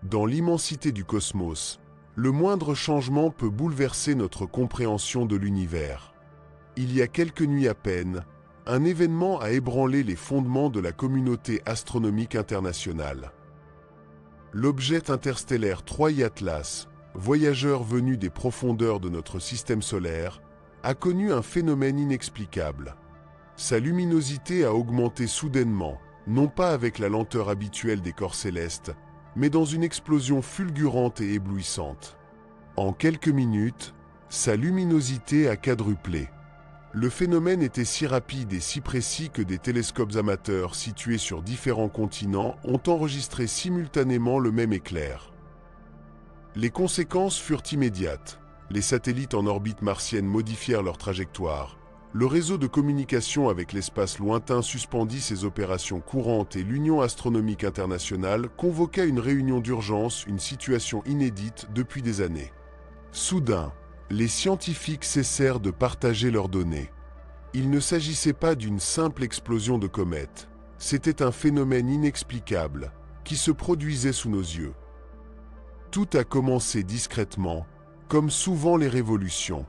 Dans l'immensité du cosmos, le moindre changement peut bouleverser notre compréhension de l'univers. Il y a quelques nuits à peine, un événement a ébranlé les fondements de la communauté astronomique internationale. L'objet interstellaire 3I Atlas, voyageur venu des profondeurs de notre système solaire, a connu un phénomène inexplicable. Sa luminosité a augmenté soudainement, non pas avec la lenteur habituelle des corps célestes, mais dans une explosion fulgurante et éblouissante. En quelques minutes, sa luminosité a quadruplé. Le phénomène était si rapide et si précis que des télescopes amateurs situés sur différents continents ont enregistré simultanément le même éclair. Les conséquences furent immédiates. Les satellites en orbite martienne modifièrent leur trajectoire. Le réseau de communication avec l'espace lointain suspendit ses opérations courantes et l'Union astronomique internationale convoqua une réunion d'urgence, une situation inédite depuis des années. Soudain, les scientifiques cessèrent de partager leurs données. Il ne s'agissait pas d'une simple explosion de comète, c'était un phénomène inexplicable qui se produisait sous nos yeux. Tout a commencé discrètement, comme souvent les révolutions.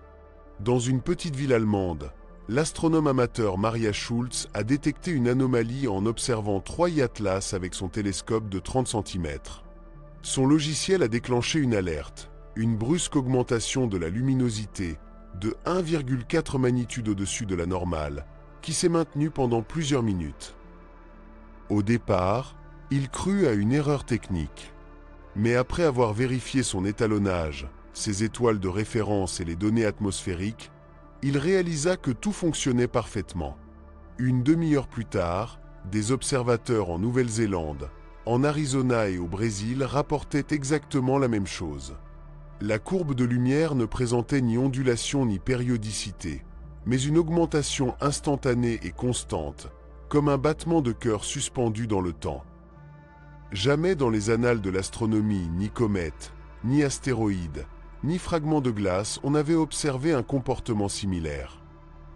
Dans une petite ville allemande, l'astronome amateur Maria Schulz a détecté une anomalie en observant 3I Atlas avec son télescope de 30 cm. Son logiciel a déclenché une alerte, une brusque augmentation de la luminosité de 1,4 magnitude au-dessus de la normale, qui s'est maintenue pendant plusieurs minutes. Au départ, il crut à une erreur technique. Mais après avoir vérifié son étalonnage, ses étoiles de référence et les données atmosphériques, il réalisa que tout fonctionnait parfaitement. Une demi-heure plus tard, des observateurs en Nouvelle-Zélande, en Arizona et au Brésil rapportaient exactement la même chose. La courbe de lumière ne présentait ni ondulation ni périodicité, mais une augmentation instantanée et constante, comme un battement de cœur suspendu dans le temps. Jamais dans les annales de l'astronomie, ni comètes, ni astéroïdes, ni fragments de glace, on n'avait observé un comportement similaire.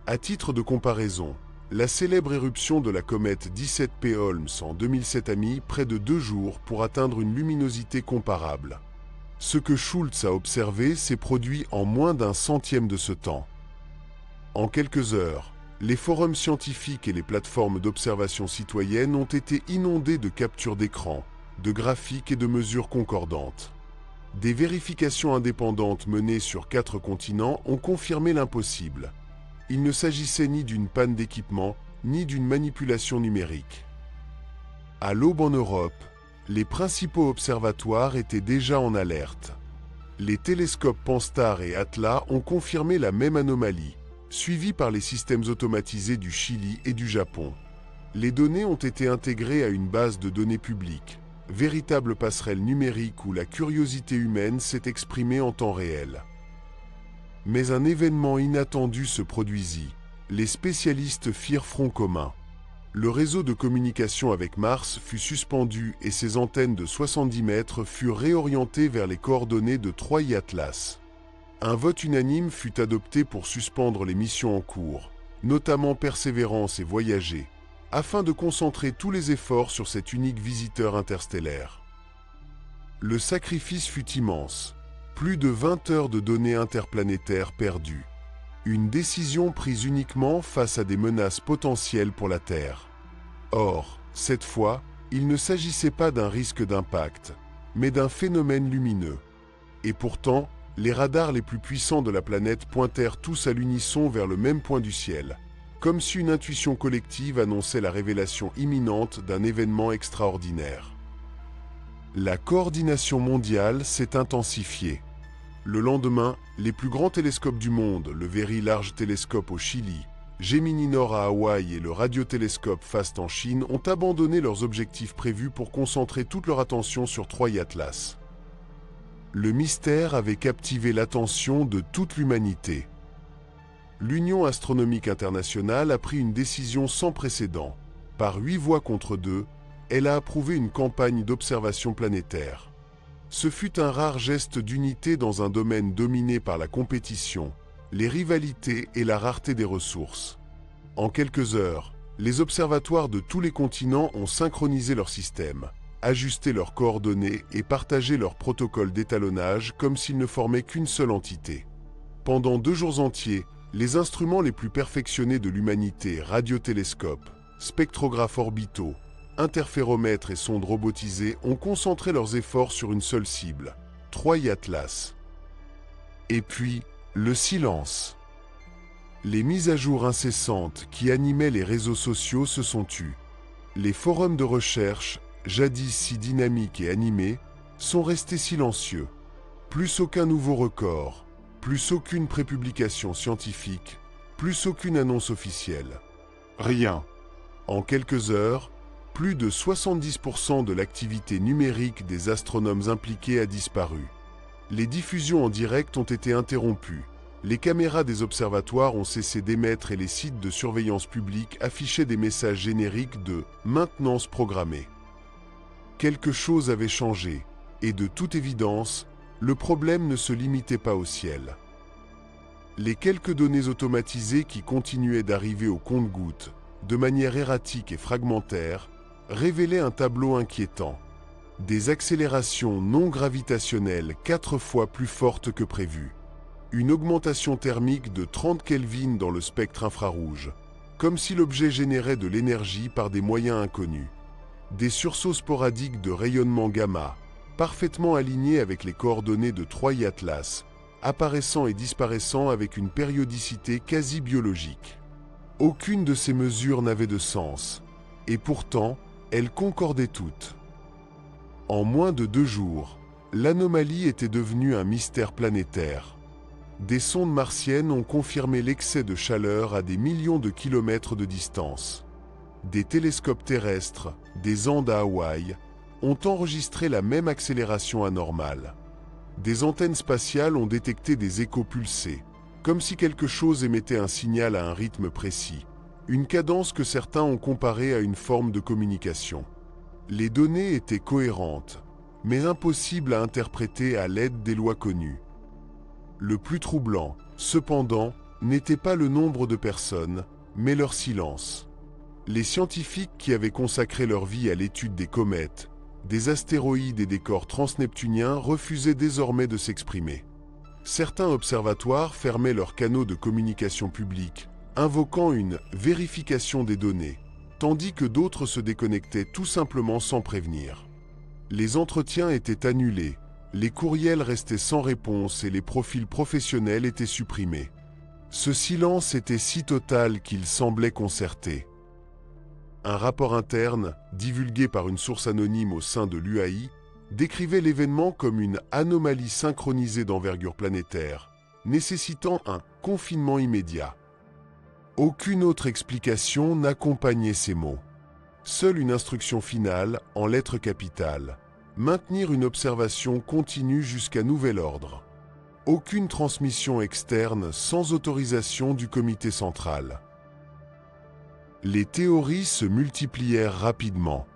À titre de comparaison, la célèbre éruption de la comète 17P Holmes en 2007 a mis près de 2 jours pour atteindre une luminosité comparable. Ce que Schulz a observé s'est produit en moins d'un centième de ce temps. En quelques heures, les forums scientifiques et les plateformes d'observation citoyenne ont été inondés de captures d'écran, de graphiques et de mesures concordantes. Des vérifications indépendantes menées sur 4 continents ont confirmé l'impossible. Il ne s'agissait ni d'une panne d'équipement, ni d'une manipulation numérique. À l'aube en Europe, les principaux observatoires étaient déjà en alerte. Les télescopes Pan-STARRS et Atlas ont confirmé la même anomalie, suivie par les systèmes automatisés du Chili et du Japon. Les données ont été intégrées à une base de données publique, véritable passerelle numérique où la curiosité humaine s'est exprimée en temps réel. Mais un événement inattendu se produisit. Les spécialistes firent front commun. Le réseau de communication avec Mars fut suspendu et ses antennes de 70 mètres furent réorientées vers les coordonnées de 3I Atlas. Un vote unanime fut adopté pour suspendre les missions en cours, notamment Persévérance et Voyager, afin de concentrer tous les efforts sur cet unique visiteur interstellaire. Le sacrifice fut immense. Plus de 20 heures de données interplanétaires perdues. Une décision prise uniquement face à des menaces potentielles pour la Terre. Or, cette fois, il ne s'agissait pas d'un risque d'impact, mais d'un phénomène lumineux. Et pourtant, les radars les plus puissants de la planète pointèrent tous à l'unisson vers le même point du ciel, comme si une intuition collective annonçait la révélation imminente d'un événement extraordinaire. La coordination mondiale s'est intensifiée. Le lendemain, les plus grands télescopes du monde, le Very Large Telescope au Chili, Gemini Nord à Hawaï et le radiotélescope FAST en Chine ont abandonné leurs objectifs prévus pour concentrer toute leur attention sur 3I Atlas. Le mystère avait captivé l'attention de toute l'humanité. L'Union astronomique internationale a pris une décision sans précédent. Par 8 voix contre 2, elle a approuvé une campagne d'observation planétaire. Ce fut un rare geste d'unité dans un domaine dominé par la compétition, les rivalités et la rareté des ressources. En quelques heures, les observatoires de tous les continents ont synchronisé leur système, ajuster leurs coordonnées et partager leurs protocoles d'étalonnage comme s'ils ne formaient qu'une seule entité. Pendant 2 jours entiers, les instruments les plus perfectionnés de l'humanité, radiotélescopes, spectrographes orbitaux, interféromètres et sondes robotisées, ont concentré leurs efforts sur une seule cible, Troie Atlas. Et puis, le silence. Les mises à jour incessantes qui animaient les réseaux sociaux se sont tues. Les forums de recherche, jadis si dynamiques et animés, sont restés silencieux. Plus aucun nouveau record, plus aucune prépublication scientifique, plus aucune annonce officielle. Rien. En quelques heures, plus de 70% de l'activité numérique des astronomes impliqués a disparu. Les diffusions en direct ont été interrompues. Les caméras des observatoires ont cessé d'émettre et les sites de surveillance publique affichaient des messages génériques de « maintenance programmée ». Quelque chose avait changé, et de toute évidence, le problème ne se limitait pas au ciel. Les quelques données automatisées qui continuaient d'arriver au compte-gouttes, de manière erratique et fragmentaire, révélaient un tableau inquiétant. Des accélérations non gravitationnelles 4 fois plus fortes que prévu. Une augmentation thermique de 30 Kelvin dans le spectre infrarouge, comme si l'objet générait de l'énergie par des moyens inconnus. Des sursauts sporadiques de rayonnement gamma, parfaitement alignés avec les coordonnées de Troie Atlas, apparaissant et disparaissant avec une périodicité quasi biologique. Aucune de ces mesures n'avait de sens, et pourtant, elles concordaient toutes. En moins de 2 jours, l'anomalie était devenue un mystère planétaire. Des sondes martiennes ont confirmé l'excès de chaleur à des millions de kilomètres de distance. Des télescopes terrestres, des Andes à Hawaï, ont enregistré la même accélération anormale. Des antennes spatiales ont détecté des échos pulsés, comme si quelque chose émettait un signal à un rythme précis, une cadence que certains ont comparée à une forme de communication. Les données étaient cohérentes, mais impossibles à interpréter à l'aide des lois connues. Le plus troublant, cependant, n'était pas le nombre de personnes, mais leur silence. Les scientifiques qui avaient consacré leur vie à l'étude des comètes, des astéroïdes et des corps transneptuniens refusaient désormais de s'exprimer. Certains observatoires fermaient leurs canaux de communication publique, invoquant une vérification des données, tandis que d'autres se déconnectaient tout simplement sans prévenir. Les entretiens étaient annulés, les courriels restaient sans réponse et les profils professionnels étaient supprimés. Ce silence était si total qu'il semblait concerté. Un rapport interne, divulgué par une source anonyme au sein de l'UAI, décrivait l'événement comme une anomalie synchronisée d'envergure planétaire, nécessitant un confinement immédiat. Aucune autre explication n'accompagnait ces mots. Seule une instruction finale, en lettres capitales. Maintenir une observation continue jusqu'à nouvel ordre. Aucune transmission externe sans autorisation du comité central. Les théories se multiplièrent rapidement.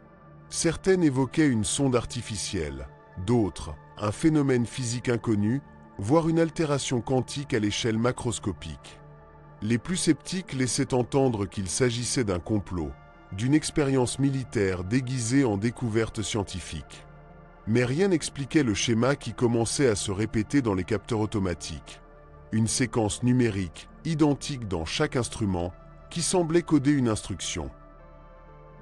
Certaines évoquaient une sonde artificielle, d'autres, un phénomène physique inconnu, voire une altération quantique à l'échelle macroscopique. Les plus sceptiques laissaient entendre qu'il s'agissait d'un complot, d'une expérience militaire déguisée en découverte scientifique. Mais rien n'expliquait le schéma qui commençait à se répéter dans les capteurs automatiques. Une séquence numérique, identique dans chaque instrument, qui semblait coder une instruction.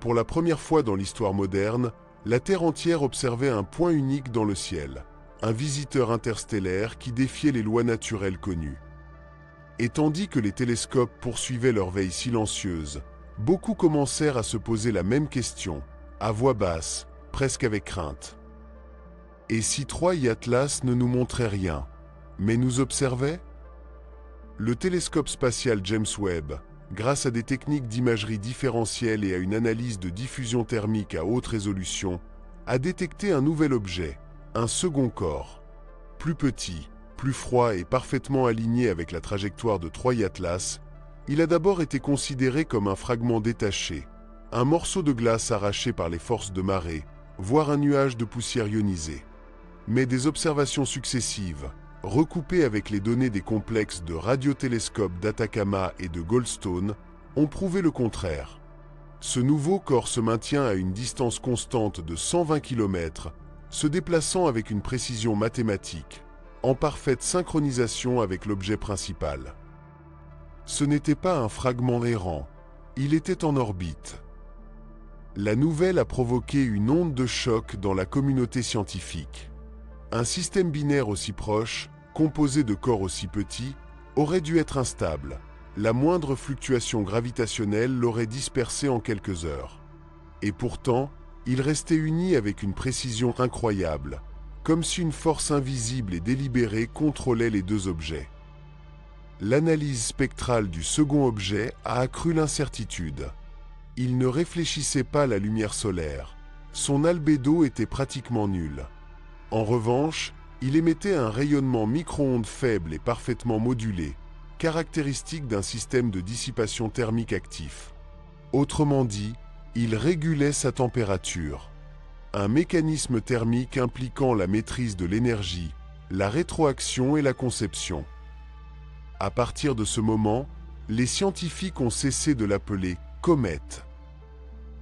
Pour la première fois dans l'histoire moderne, la Terre entière observait un point unique dans le ciel, un visiteur interstellaire qui défiait les lois naturelles connues. Et tandis que les télescopes poursuivaient leur veille silencieuse, beaucoup commencèrent à se poser la même question, à voix basse, presque avec crainte. Et si Troie Atlas ne nous montrait rien, mais nous observait? Le télescope spatial James Webb, grâce à des techniques d'imagerie différentielle et à une analyse de diffusion thermique à haute résolution, a détecté un nouvel objet, un second corps. Plus petit, plus froid et parfaitement aligné avec la trajectoire de Troie Atlas, il a d'abord été considéré comme un fragment détaché, un morceau de glace arraché par les forces de marée, voire un nuage de poussière ionisée. Mais des observations successives, recoupées avec les données des complexes de radiotélescopes d'Atacama et de Goldstone, ont prouvé le contraire. Ce nouveau corps se maintient à une distance constante de 120 km, se déplaçant avec une précision mathématique, en parfaite synchronisation avec l'objet principal. Ce n'était pas un fragment errant, il était en orbite. La nouvelle a provoqué une onde de choc dans la communauté scientifique. Un système binaire aussi proche, composé de corps aussi petits, aurait dû être instable. La moindre fluctuation gravitationnelle l'aurait dispersé en quelques heures. Et pourtant, il restait uni avec une précision incroyable, comme si une force invisible et délibérée contrôlait les deux objets. L'analyse spectrale du second objet a accru l'incertitude. Il ne réfléchissait pas la lumière solaire. Son albédo était pratiquement nul. En revanche, il émettait un rayonnement micro-ondes faible et parfaitement modulé, caractéristique d'un système de dissipation thermique actif. Autrement dit, il régulait sa température. Un mécanisme thermique impliquant la maîtrise de l'énergie, la rétroaction et la conception. À partir de ce moment, les scientifiques ont cessé de l'appeler comète.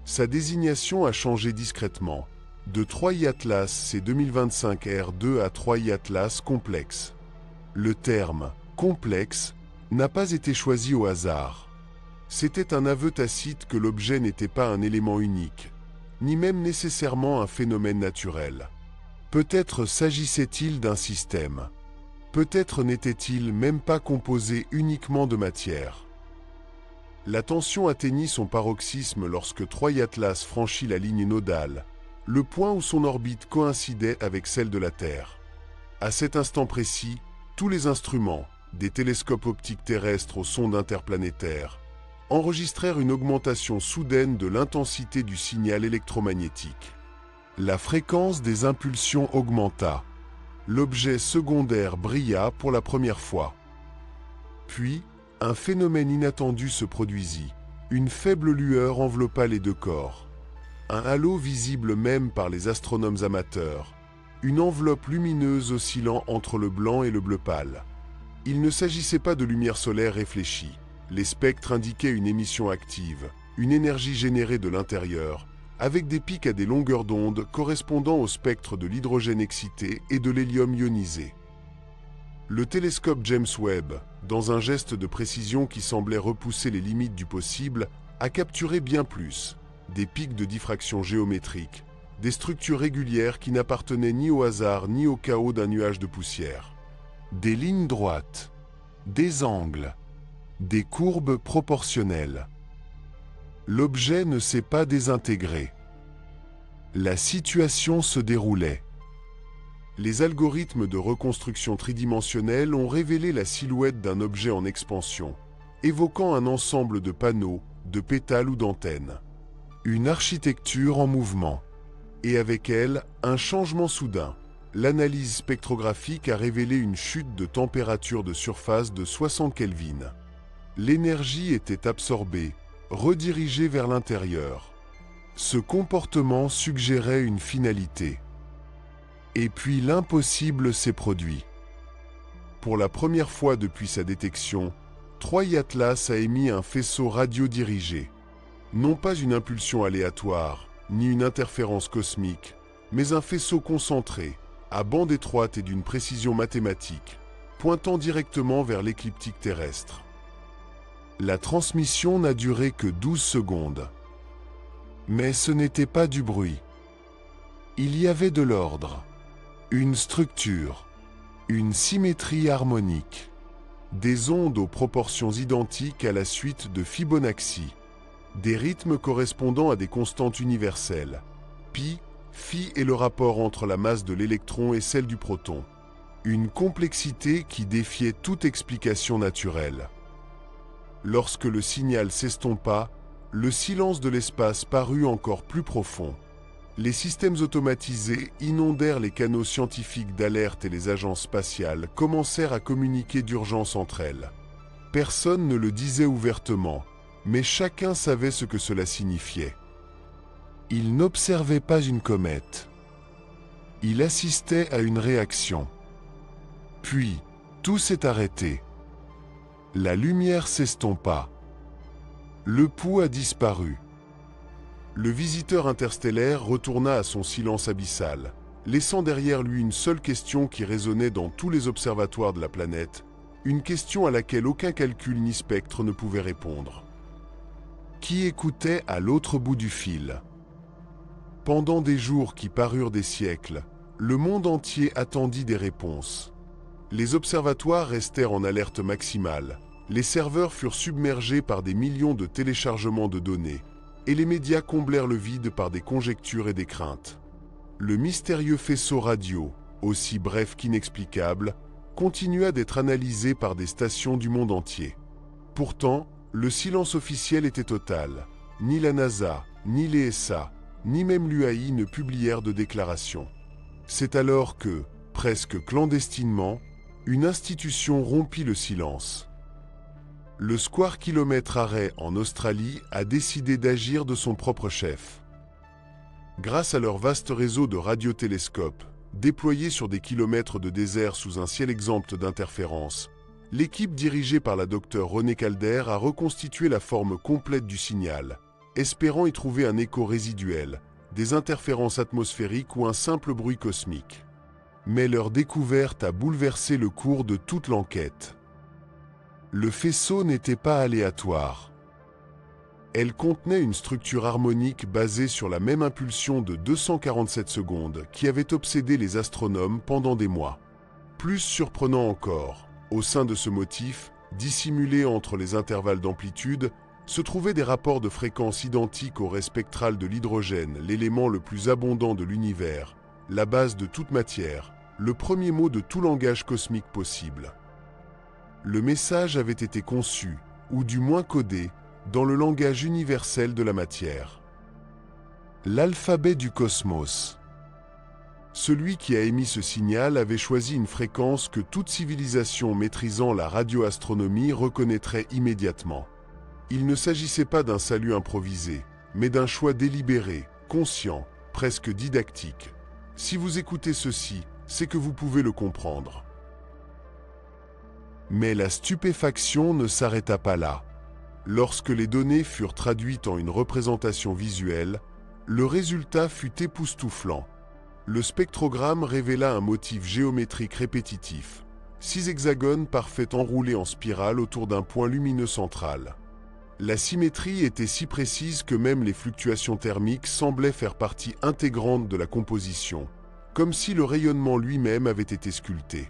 Sa désignation a changé discrètement. De 3I Atlas C 2025 R2 à 3I Atlas complexe. Le terme « complexe » n'a pas été choisi au hasard. C'était un aveu tacite que l'objet n'était pas un élément unique, ni même nécessairement un phénomène naturel. Peut-être s'agissait-il d'un système. Peut-être n'était-il même pas composé uniquement de matière. La tension atteignit son paroxysme lorsque 3I Atlas franchit la ligne nodale, le point où son orbite coïncidait avec celle de la Terre. À cet instant précis, tous les instruments, des télescopes optiques terrestres aux sondes interplanétaires, enregistrèrent une augmentation soudaine de l'intensité du signal électromagnétique. La fréquence des impulsions augmenta. L'objet secondaire brilla pour la première fois. Puis, un phénomène inattendu se produisit. Une faible lueur enveloppa les deux corps. Un halo visible même par les astronomes amateurs. Une enveloppe lumineuse oscillant entre le blanc et le bleu pâle. Il ne s'agissait pas de lumière solaire réfléchie. Les spectres indiquaient une émission active, une énergie générée de l'intérieur, avec des pics à des longueurs d'onde correspondant au spectre de l'hydrogène excité et de l'hélium ionisé. Le télescope James Webb, dans un geste de précision qui semblait repousser les limites du possible, a capturé bien plus. Des pics de diffraction géométrique, des structures régulières qui n'appartenaient ni au hasard ni au chaos d'un nuage de poussière. Des lignes droites, des angles, des courbes proportionnelles. L'objet ne s'est pas désintégré. La situation se déroulait. Les algorithmes de reconstruction tridimensionnelle ont révélé la silhouette d'un objet en expansion, évoquant un ensemble de panneaux, de pétales ou d'antennes. Une architecture en mouvement. Et avec elle, un changement soudain. L'analyse spectrographique a révélé une chute de température de surface de 60 Kelvin. L'énergie était absorbée, redirigée vers l'intérieur. Ce comportement suggérait une finalité. Et puis l'impossible s'est produit. Pour la première fois depuis sa détection, 3I Atlas a émis un faisceau radio-dirigé. Non pas une impulsion aléatoire, ni une interférence cosmique, mais un faisceau concentré, à bande étroite et d'une précision mathématique, pointant directement vers l'écliptique terrestre. La transmission n'a duré que 12 secondes. Mais ce n'était pas du bruit. Il y avait de l'ordre, une structure, une symétrie harmonique, des ondes aux proportions identiques à la suite de Fibonacci, des rythmes correspondant à des constantes universelles, pi, phi et le rapport entre la masse de l'électron et celle du proton, une complexité qui défiait toute explication naturelle. Lorsque le signal s'estompa, le silence de l'espace parut encore plus profond. Les systèmes automatisés inondèrent les canaux scientifiques d'alerte et les agences spatiales commencèrent à communiquer d'urgence entre elles. Personne ne le disait ouvertement, mais chacun savait ce que cela signifiait. Il n'observait pas une comète. Il assistait à une réaction. Puis, tout s'est arrêté. La lumière s'estompa. Le pouls a disparu. Le visiteur interstellaire retourna à son silence abyssal, laissant derrière lui une seule question qui résonnait dans tous les observatoires de la planète, une question à laquelle aucun calcul ni spectre ne pouvait répondre. Qui écoutait à l'autre bout du fil? Pendant des jours qui parurent des siècles, le monde entier attendit des réponses. Les observatoires restèrent en alerte maximale, les serveurs furent submergés par des millions de téléchargements de données, et les médias comblèrent le vide par des conjectures et des craintes. Le mystérieux faisceau radio, aussi bref qu'inexplicable, continua d'être analysé par des stations du monde entier. Pourtant, le silence officiel était total. Ni la NASA, ni l'ESA, ni même l'UAI ne publièrent de déclaration. C'est alors que, presque clandestinement, une institution rompit le silence. Le Square Kilometre Array en Australie a décidé d'agir de son propre chef. Grâce à leur vaste réseau de radiotélescopes, déployés sur des kilomètres de désert sous un ciel exempt d'interférences, l'équipe dirigée par la docteure René Calder a reconstitué la forme complète du signal, espérant y trouver un écho résiduel, des interférences atmosphériques ou un simple bruit cosmique. Mais leur découverte a bouleversé le cours de toute l'enquête. Le faisceau n'était pas aléatoire. Elle contenait une structure harmonique basée sur la même impulsion de 247 secondes qui avait obsédé les astronomes pendant des mois. Plus surprenant encore, au sein de ce motif, dissimulé entre les intervalles d'amplitude, se trouvaient des rapports de fréquences identiques au ray spectral de l'hydrogène, l'élément le plus abondant de l'univers, la base de toute matière, le premier mot de tout langage cosmique possible. Le message avait été conçu, ou du moins codé, dans le langage universel de la matière. L'alphabet du cosmos. Celui qui a émis ce signal avait choisi une fréquence que toute civilisation maîtrisant la radioastronomie reconnaîtrait immédiatement. Il ne s'agissait pas d'un salut improvisé, mais d'un choix délibéré, conscient, presque didactique. Si vous écoutez ceci, c'est que vous pouvez le comprendre. Mais la stupéfaction ne s'arrêta pas là. Lorsque les données furent traduites en une représentation visuelle, le résultat fut époustouflant. Le spectrogramme révéla un motif géométrique répétitif, 6 hexagones parfaits enroulés en spirale autour d'un point lumineux central. La symétrie était si précise que même les fluctuations thermiques semblaient faire partie intégrante de la composition, comme si le rayonnement lui-même avait été sculpté.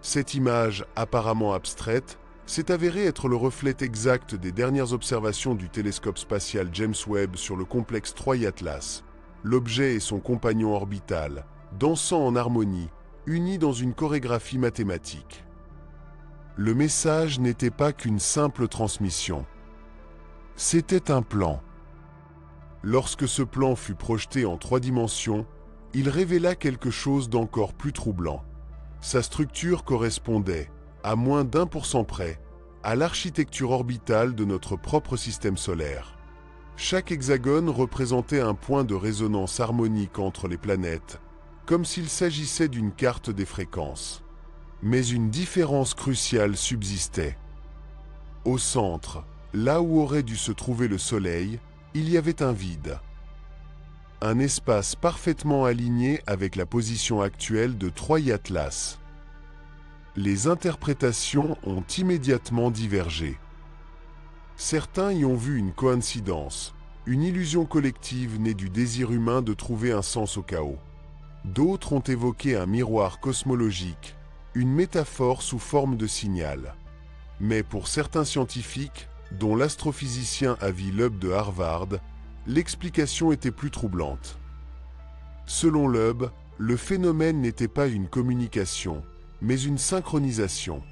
Cette image, apparemment abstraite, s'est avérée être le reflet exact des dernières observations du télescope spatial James Webb sur le complexe 3i Atlas, l'objet et son compagnon orbital, dansant en harmonie, unis dans une chorégraphie mathématique. Le message n'était pas qu'une simple transmission. C'était un plan. Lorsque ce plan fut projeté en 3 dimensions, il révéla quelque chose d'encore plus troublant. Sa structure correspondait, à moins d'1% près, à l'architecture orbitale de notre propre système solaire. Chaque hexagone représentait un point de résonance harmonique entre les planètes, comme s'il s'agissait d'une carte des fréquences. Mais une différence cruciale subsistait. Au centre, là où aurait dû se trouver le Soleil, il y avait un vide. Un espace parfaitement aligné avec la position actuelle de 3i Atlas. Les interprétations ont immédiatement divergé. Certains y ont vu une coïncidence, une illusion collective née du désir humain de trouver un sens au chaos. D'autres ont évoqué un miroir cosmologique, une métaphore sous forme de signal. Mais pour certains scientifiques, dont l'astrophysicien Avi Loeb de Harvard, l'explication était plus troublante. Selon Loeb, le phénomène n'était pas une communication, mais une synchronisation.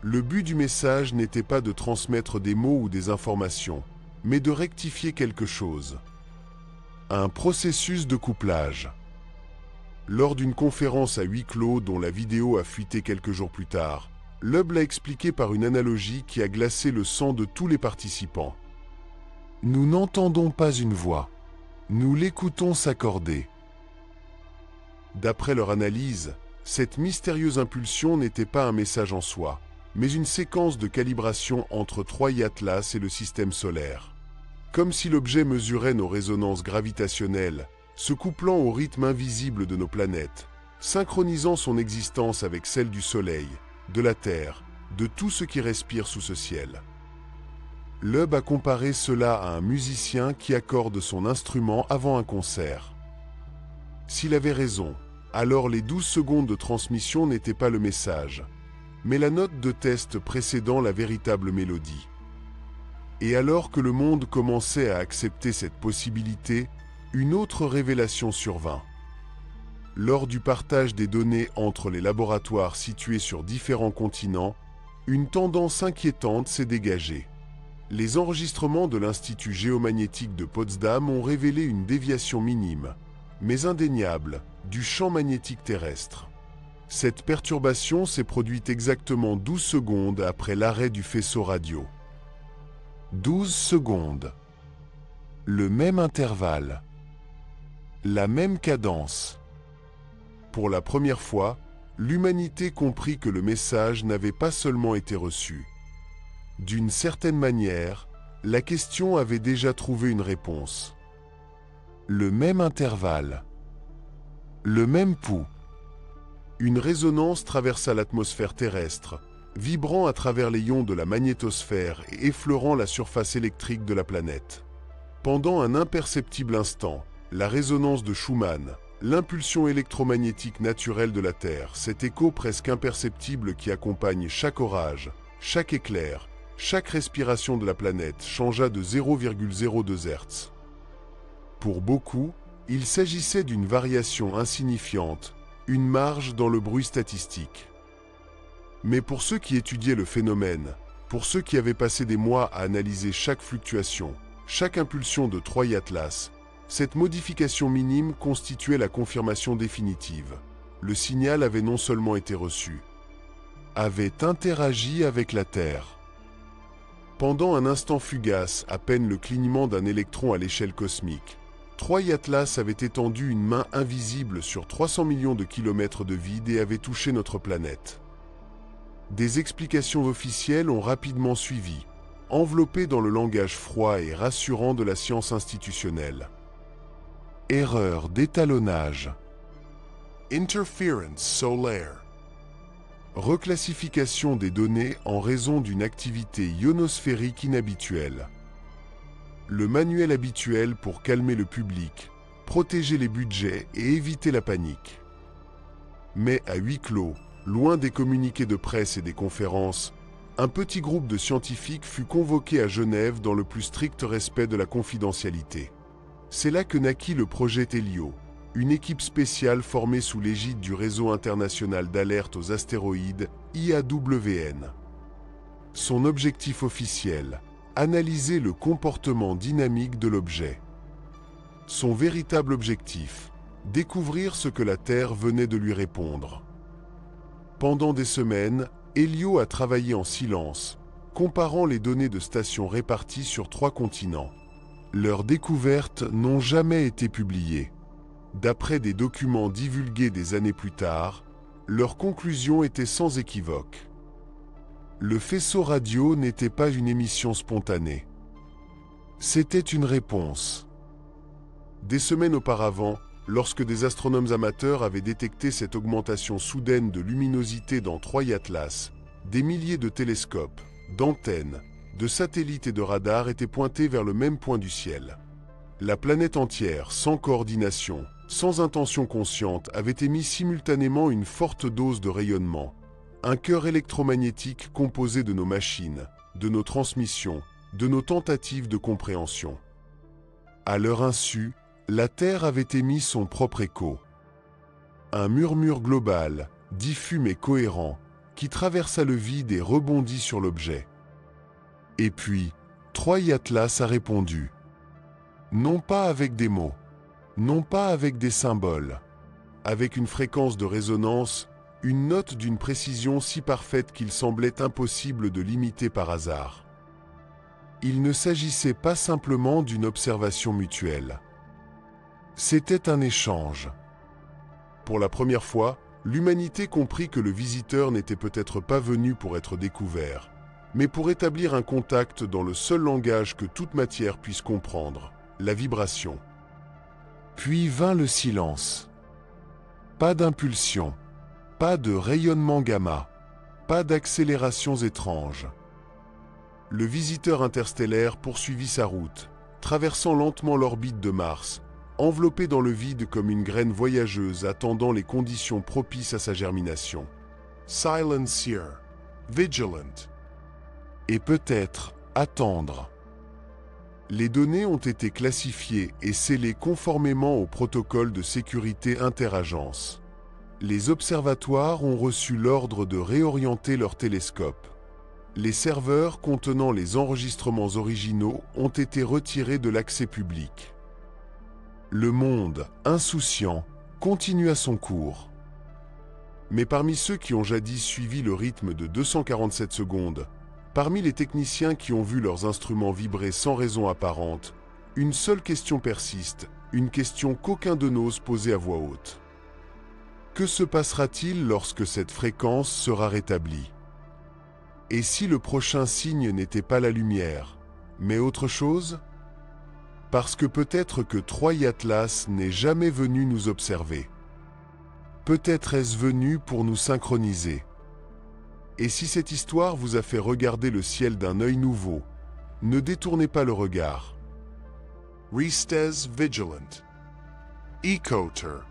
Le but du message n'était pas de transmettre des mots ou des informations, mais de rectifier quelque chose. Un processus de couplage. Lors d'une conférence à huis clos dont la vidéo a fuité quelques jours plus tard, Loeb l'a expliqué par une analogie qui a glacé le sang de tous les participants. Nous n'entendons pas une voix, nous l'écoutons s'accorder. D'après leur analyse, cette mystérieuse impulsion n'était pas un message en soi, mais une séquence de calibration entre 3i Atlas et le système solaire. comme si l'objet mesurait nos résonances gravitationnelles, se couplant au rythme invisible de nos planètes, synchronisant son existence avec celle du Soleil, de la Terre, de tout ce qui respire sous ce ciel. Loeb a comparé cela à un musicien qui accorde son instrument avant un concert. S'il avait raison, alors les 12 secondes de transmission n'étaient pas le message, mais la note de test précédant la véritable mélodie. Et alors que le monde commençait à accepter cette possibilité, une autre révélation survint. Lors du partage des données entre les laboratoires situés sur différents continents, une tendance inquiétante s'est dégagée. Les enregistrements de l'Institut géomagnétique de Potsdam ont révélé une déviation minime, mais indéniable, du champ magnétique terrestre. Cette perturbation s'est produite exactement 12 secondes après l'arrêt du faisceau radio. 12 secondes. Le même intervalle. La même cadence. Pour la première fois, l'humanité comprit que le message n'avait pas seulement été reçu. D'une certaine manière, la question avait déjà trouvé une réponse. Le même intervalle. Le même pouls. Une résonance traversa l'atmosphère terrestre, vibrant à travers les ions de la magnétosphère et effleurant la surface électrique de la planète. Pendant un imperceptible instant, la résonance de Schumann, l'impulsion électromagnétique naturelle de la Terre, cet écho presque imperceptible qui accompagne chaque orage, chaque éclair, chaque respiration de la planète changea de 0,02 Hz. Pour beaucoup, il s'agissait d'une variation insignifiante, une marge dans le bruit statistique. Mais pour ceux qui étudiaient le phénomène, pour ceux qui avaient passé des mois à analyser chaque fluctuation, chaque impulsion de Troy Atlas, cette modification minime constituait la confirmation définitive. Le signal avait non seulement été reçu, avait interagi avec la Terre. Pendant un instant fugace, à peine le clignement d'un électron à l'échelle cosmique, Troy Atlas avait étendu une main invisible sur 300 millions de kilomètres de vide et avait touché notre planète. Des explications officielles ont rapidement suivi, enveloppées dans le langage froid et rassurant de la science institutionnelle. Erreur d'étalonnage. Interference solaire. Reclassification des données en raison d'une activité ionosphérique inhabituelle. Le manuel habituel pour calmer le public, protéger les budgets et éviter la panique. Mais à huis clos, loin des communiqués de presse et des conférences, un petit groupe de scientifiques fut convoqué à Genève dans le plus strict respect de la confidentialité. C'est là que naquit le projet Helio, une équipe spéciale formée sous l'égide du Réseau international d'alerte aux astéroïdes, IAWN. Son objectif officiel, analyser le comportement dynamique de l'objet. Son véritable objectif, découvrir ce que la Terre venait de lui répondre. Pendant des semaines, Helio a travaillé en silence, comparant les données de stations réparties sur 3 continents. Leurs découvertes n'ont jamais été publiées. D'après des documents divulgués des années plus tard, leurs conclusions étaient sans équivoque. Le faisceau radio n'était pas une émission spontanée. C'était une réponse. Des semaines auparavant, lorsque des astronomes amateurs avaient détecté cette augmentation soudaine de luminosité dans Troy Atlas, des milliers de télescopes, d'antennes, de satellites et de radars étaient pointés vers le même point du ciel. La planète entière, sans coordination, sans intention consciente, avait émis simultanément une forte dose de rayonnement, un cœur électromagnétique composé de nos machines, de nos transmissions, de nos tentatives de compréhension. À leur insu, la Terre avait émis son propre écho. Un murmure global, diffus mais cohérent, qui traversa le vide et rebondit sur l'objet. Et puis, Troy Atlas a répondu. Non pas avec des mots, non pas avec des symboles, avec une fréquence de résonance, une note d'une précision si parfaite qu'il semblait impossible de l'imiter par hasard. Il ne s'agissait pas simplement d'une observation mutuelle. C'était un échange. Pour la première fois, l'humanité comprit que le visiteur n'était peut-être pas venu pour être découvert, mais pour établir un contact dans le seul langage que toute matière puisse comprendre, la vibration. Puis vint le silence. Pas d'impulsion, pas de rayonnement gamma, pas d'accélérations étranges. Le visiteur interstellaire poursuivit sa route, traversant lentement l'orbite de Mars, enveloppé dans le vide comme une graine voyageuse attendant les conditions propices à sa germination. Silencieux, vigilant. Et peut-être attendre. Les données ont été classifiées et scellées conformément au protocole de sécurité interagence. Les observatoires ont reçu l'ordre de réorienter leurs télescopes. Les serveurs contenant les enregistrements originaux ont été retirés de l'accès public. Le monde, insouciant, continua son cours. Mais parmi ceux qui ont jadis suivi le rythme de 247 secondes, parmi les techniciens qui ont vu leurs instruments vibrer sans raison apparente, une seule question persiste, une question qu'aucun de n'ose poser à voix haute. Que se passera-t-il lorsque cette fréquence sera rétablie? Et si le prochain signe n'était pas la lumière, mais autre chose? Parce que peut-être que Troy Atlas n'est jamais venu nous observer. Peut-être est-ce venu pour nous synchroniser. Et si cette histoire vous a fait regarder le ciel d'un œil nouveau, ne détournez pas le regard. Restez vigilant. Ecoter.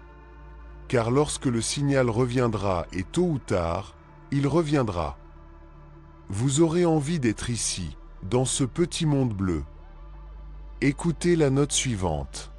Car lorsque le signal reviendra, et tôt ou tard, il reviendra, vous aurez envie d'être ici, dans ce petit monde bleu. Écoutez la note suivante.